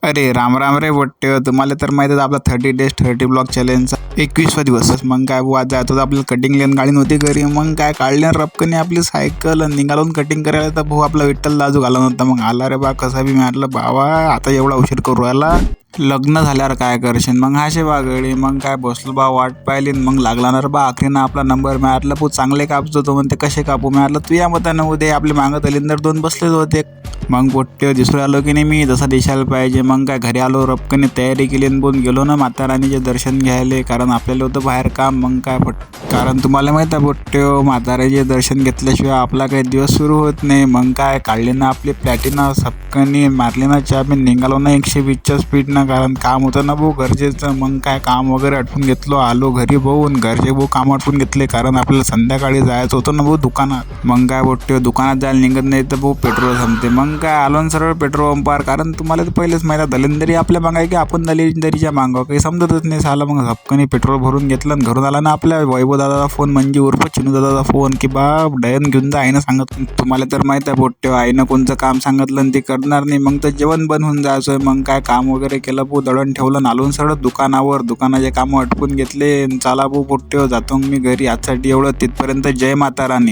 अरे राम राम रे बोट्टे, तुम्हाला तर माहिती आहे आपला 30 डेज 30 ब्लॉक चॅलेंजचा 21वा दिवस. मग काय बुवा, आज जातो तर आपल्याला कटिंग लेन गाडी नव्हती घरी. मग काय काढल्या रपकने आपली सायकल आणि निघालून कटिंग करायला. तर भाऊ आपला विठ्ठल दाजू घाला नव्हता. मग आला रे बा, कसा बी म्हटलं बाबा आता एवढा उशीर करू राहिला, लग्न झाल्यावर काय करशील. मग हाशे बा गडी. मग काय बसलो बा वाट पाहिली. मग लागला ना रे बा आखरीनं आपला नंबर. मिळाला पू चांगले कापतो तो. म्हणते कसे कापू. मिळालं तू या मतानं उद्या आपले मागं दलिंदर 2 बसलेच होते. मग पोट्टे दिसून आलो की नाही मी जसा दिसायला पाहिजे. मग काय घरी आलो रपकने तयारी केली आणि बोल गेलो ना माताराणीचे दर्शन घ्यायले, कारण आपल्याला होतं बाहेर काम. मग काय कारण तुम्हाला माहीत आहे पोट्टे, म्हाताऱ्याचे दर्शन घेतल्याशिवाय आपला काही दिवस सुरू होत नाही. मग काय काढले ना आपली प्लॅटिना सपकनी, मारली ना चहा, निघालो ना 120च्या स्पीडनं, कारण काम होतं ना भाऊ गरजेचं. मग काय काम वगैरे आटपून घेतलो, आलो घरी भाऊ. घरचे भाऊ काम आटपून घेतले, कारण आपल्याला संध्याकाळी जायचं होतं ना भाऊ दुकानात. मग काय पोट्टे दुकानात जायला निघत नाही तर भाऊ पेट्रोल संपते. मग काय आलो ना सरळ पेट्रोल पंपावर, कारण तुम्हाला तर पहिलेच माहिती आहे दलिंदरी आपल्या मागाय की आपण दलिंदरीच्या मागावं, काही समजतच नाही साला. मग झपकनी पेट्रोल भरून घेतलं आणि घरून आला ना आपल्या वैभव दादाचा फोन, म्हणजे उर्फ चिनू दादाचा फोन, की बा डयन घेऊन जा. आईनं सांगितलं तुम्हाला तर माहिती आहे पोट्टे, आईनं कोणतं काम सांगितलं आणि ते करणार नाही. मग तर जेवण बंद होऊन जायचं. मग काय काम वगैरे केलं भाऊ, दळण ठेवलं, नालून सरळ दुकानावर, दुकानाचे कामं अटपून घेतले. चला भाऊ पोट्टे जातो मी घरी. आजसाठी एवढं, तिथपर्यंत जय माता राणी.